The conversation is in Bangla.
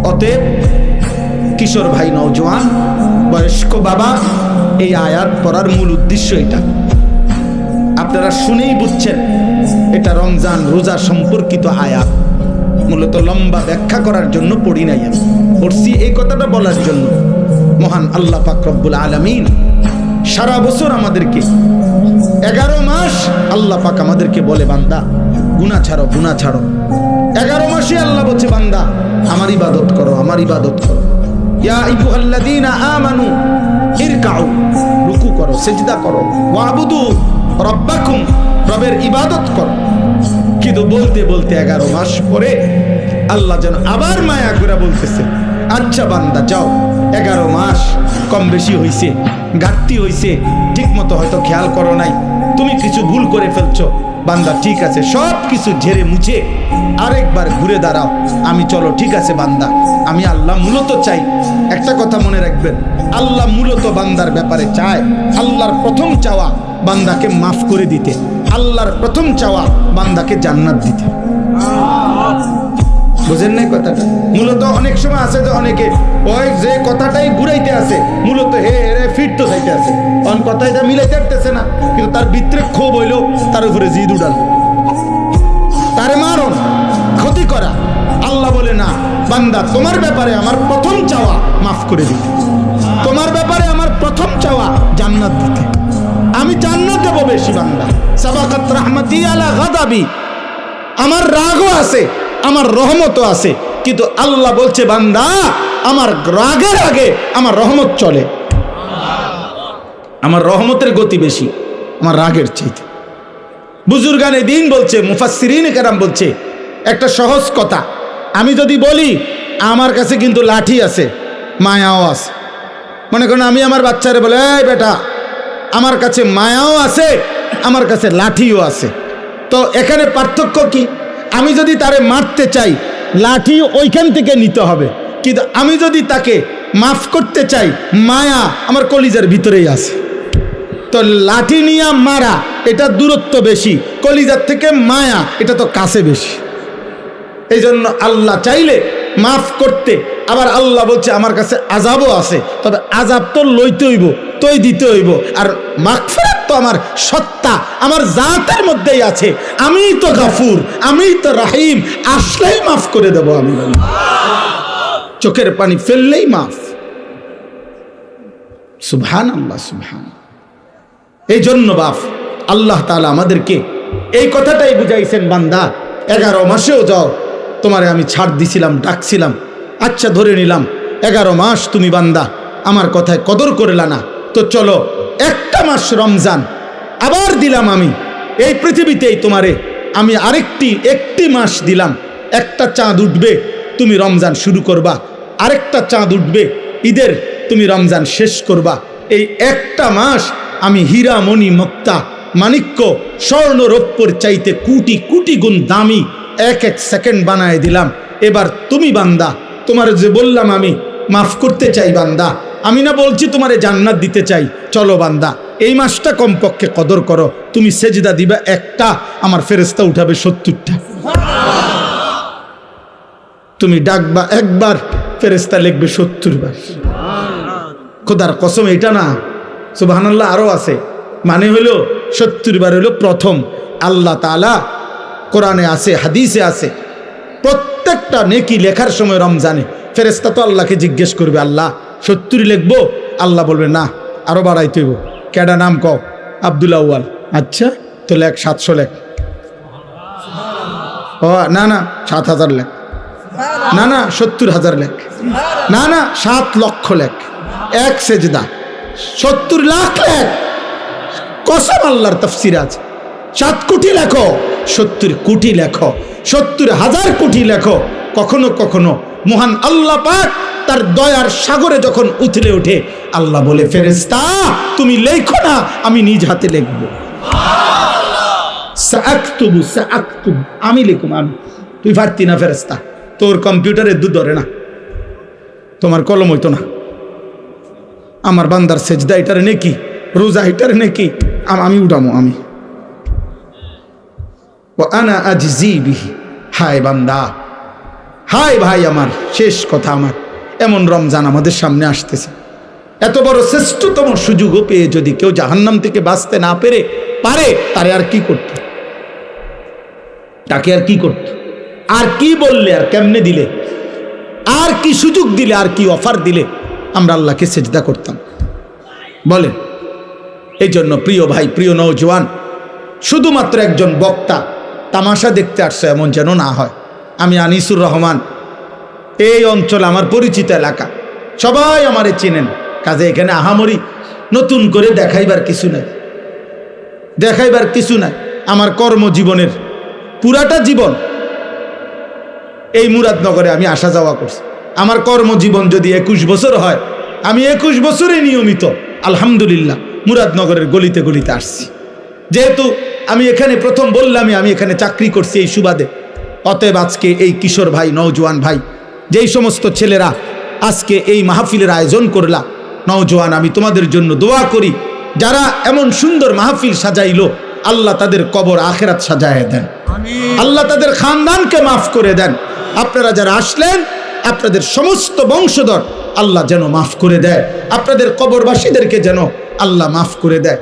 অতএব কিশোর ভাই, নওজোয়ান, বয়স্ক বাবা, এই আয়াত পড়ার মূল উদ্দেশ্য এটা। আপনারা শুনেই বুঝছেন এটা রমজান রোজা সম্পর্কিত আয়াত। মূলত লম্বা ব্যাখ্যা করার জন্য পড়ি নাই, আমি পড়ছি এই কথাটা বলার জন্য। মহান আল্লাহ পাক রব্বুল আলামিন সারা বছর আমাদেরকে 11 মাস আল্লাহ পাক আমাদেরকে বলে, বান্দা গুনাহ ছাড়ো, গুনাহ ছাড়ো। 11 মাসে আল্লাহ বলছে, বান্দা আমার ইবাদত করো, আমার ইবাদত করো। ইয়া আইয়ুহাল্লাযীনা আমানু ইরকাউ, রুকু করো, সিজদা করো, ওয়াবুদু রব্বাকুম, রবের ইবাদত করো। কিন্তু বলতে বলতে 11 মাস পরে আল্লাহ যেন আবার মায়া করে বলতেছে, আচ্ছা বান্দা যাও, 11 মাস কম বেশি হইছে, ঘাটতি হইছে, ঠিক মতো হয়তো খেয়াল করো নাই, তুমি কিছু ভুল করে ফেলছো। বান্দা ঠিক আছে, সব কিছু ঝেড়ে মুছে আরেকবার ঘুরে দাঁড়াও। আমি চলো, ঠিক আছে বান্দা, আমি আল্লাহ মূলত চাই। একটা কথা মনে রাখবেন, আল্লাহ মূলত বান্দার ব্যাপারে চায়, আল্লাহর প্রথম চাওয়া বান্দাকে মাফ করে দিতে, আল্লাহর প্রথম চাওয়া বান্দাকে জান্নাত দিতে। বুঝেন নাই কথাটা? মূলত অনেক সময় আছে যে অনেকে ওই যে কথাটাই ঘুরাইতে আছে, মূলত হে রে ফিরতে চাইতে আছে, অন কথাটা মিলাইতে পারতেছে না, কিন্তু তার ভিতরে ক্ষোভ হইলো, তার উপরে জিদ উড়াল, তারে মারণ, ক্ষতি করা। আল্লাহ বলে না, বান্দা তোমার ব্যাপারে আমার প্রথম চাওয়া মাফ করে দিতে, তোমার ব্যাপারে আমার প্রথম চাওয়া জান্নাত দিতে। আমি জান্নাত দেব বেশি বান্দা। সাবাকাত রাহমাতি আলা গাদাবি, আমার রাগও আছে, আমার রহমতও আছে, কিন্তু আল্লাহ বলছে বান্দা আমার রাগের আগে আমার রহমত চলে, আমার রহমতের গতি বেশি আমার রাগের চাইতে। বুজুর্গানে দিন বলছে, মুফাসসিরিনে কেরাম বলছে একটা সহজ কথা, আমি যদি বলি আমার কাছে কিন্তু লাঠি আছে, মায়াও আছে। মনে করেন আমি আমার বাচ্চারে বলে, এই বেটা আমার কাছে মায়াও আছে, আমার কাছে লাঠিও আছে। তো এখানে পার্থক্য কি? আমি যদি তারে মারতে চাই, লাঠি ওইখান থেকে নিতে হবে, কিন্তু আমি যদি তাকে মাফ করতে চাই, মায়া আমার কলিজার ভিতরেই আছে। তো লাঠি নিয়ে মারা এটা দূরত্ব বেশি, কলিজার থেকে মায়া এটা তো কাছে বেশি। এই জন্য আল্লাহ চাইলে মাফ করতে, আবার আল্লাহ বলছে আমার কাছে আযাবও আছে, তবে আযাব তো লইতে হইব, তোই দিতে হইব। আর মাগফিরাত তো আমার সত্তা, আমার জাতের মধ্যেই আছে। আমিই তো গাফুর, আমিই তো রাহিম, আসলেই মাফ করে দেব আমি। চোখের পানি ফেললেই মাফ। সুবহানাল্লাহ, সুবহানাল্লাহ। এই জন্য বাপ আল্লাহ তাআলা আমাদেরকে এই কথাটাই বুঝাইছেন, বান্দা 11 মাসেও যাও, তোমারে আমি ছাড় দিছিলাম, ডাকছিলাম, আচ্ছা ধরে নিলাম 11 মাস তুমি বান্দা আমার কথায় কদর করলা না, তো চলো একটা মাস রমজান আবার দিলাম আমি এই পৃথিবীতেই তোমারে, আমি একটি মাস দিলাম। একটা চাঁদ উঠবে তুমি রমজান শুরু করবা, আরেকটা চাঁদ উঠবে ঈদের তুমি রমজান শেষ করবা। এই একটা মাস আমি হীরা মণি মুক্তা মাণিক্য স্বর্ণ রৌপ্যর চাইতে কোটি কোটি গুণ দামি এক সেকেন্ড বানায় দিলাম। এবার তুমি বান্দা, তোমার যে বললাম আমি মাফ করতে চাই বান্দা, আমি না বলছি তোমারে জান্নাত দিতে চাই, চলো বান্দা এই মাসটা কমপক্ষে কদর করো। তুমি সেজদা দিবা একটা, আমার ফেরেশতা উঠাবে 70টা। তুমি ডাকবা একবার, ফেরেশতা লিখবে 70 বার। খোদার কসম এটা না, সুবহানাল্লাহ, আরো আছে। মানে হলো 70 বার হলো প্রথম। আল্লাহ তাআলা কোরআনে আছে, হাদিসে আছে, প্রত্যেকটা নেকি লেখার সময় রমজানে ফেরেশতা তো আল্লাহকে জিজ্ঞেস করবে, আল্লাহ 70 লিখবো? আল্লাহ বলবে না, আরো বাড়াইতে হইব। কেডা নাম কও? আব্দুল আউয়াল। আচ্ছা তো লেখ 700 লেখ। ও না না 7000 লেখ, না না 70,000 লেখ, না না 7 লক্ষ লেখ। এক সেজদা 70 লাখ লেখ। কসম আল্লাহর তাফসীর আছে, 7 কোটি লেখো, 70 কোটি লেখো, 70,000 কোটি লেখো। কখনো কখনো মহান আল্লাহ পাক তার দয়ার সাগরে যখন উথলে ওঠে, আল্লাহ বলে, ফেরেশতা তুমি লেখো না, আমি নিজ হাতে লিখবো। সাআকতুবু সাআকতুবু, আমি লিখুম, আমি। তুই পারতি না ফেরেশতা, তোর কম্পিউটারে দুধ ধরে না, তোমার কলম হইতো না। আমার বান্দার সেজদা এটারে নেকি, রোজা এটারে নেকি, আমি উঠামো, আমি। ও আনা আজজি বিহি, হায় বান্দা, হায় ভাই আমার, শেষ কথা আমার, এমন রমজান আমাদের সামনে আসতেছে, এত বড় শ্রেষ্ঠতম সুযোগও পেয়ে যদি কেউ জাহান্নাম থেকে বাঁচতে না পারে তারে আর কি করত, তাকে আর কি করত, আর কি বললে, আর কেমনে দিলে, আর কি সুযোগ দিলে, আর কি অফার দিলে আমরা আল্লাহকে সেজদা করতাম বলেন? এই জন্য প্রিয় ভাই, প্রিয় নওজোয়ান, শুধুমাত্র একজন বক্তা তামাশা দেখতে আসছে এমন যেন না হয়। আমি আনিসুর রহমান, এই অঞ্চল আমার পরিচিত এলাকা, সবাই আমারে চেনেন, কাজে এখানে আহামরি নতুন করে দেখাইবার কিছু নাই। আমার কর্মজীবনের পুরাটা জীবন এই মুরাদনগরে আমি আসা যাওয়া করছি। আমার কর্মজীবন যদি 21 বছর হয়, আমি 21 বছরে নিয়মিত আলহামদুলিল্লাহ মুরাদনগরের গলিতে গলিতে আসছি। যেহেতু আমি এখানে প্রথম বললামই আমি এখানে চাকরি করছি এই সুবাদে, অতএব আজকে এই কিশোর ভাই, নওজোয়ান ভাই, যেই সমস্ত ছেলেরা আজকে এই মাহফিলের আয়োজন করলা, নওজোয়ান, আমি তোমাদের জন্য দোয়া করি, যারা এমন সুন্দর মাহফিল সাজাইলো, আল্লাহ তাদের কবর আখেরাত সাজায় দেন, আল্লাহ তাদের খানদানকে মাফ করে দেন। আপনারা যারা আসলেন, আপনাদের সমস্ত বংশধর আল্লাহ যেন মাফ করে দেয়, আপনাদের কবরবাসীদেরকে যেন আল্লাহ মাফ করে দেয়।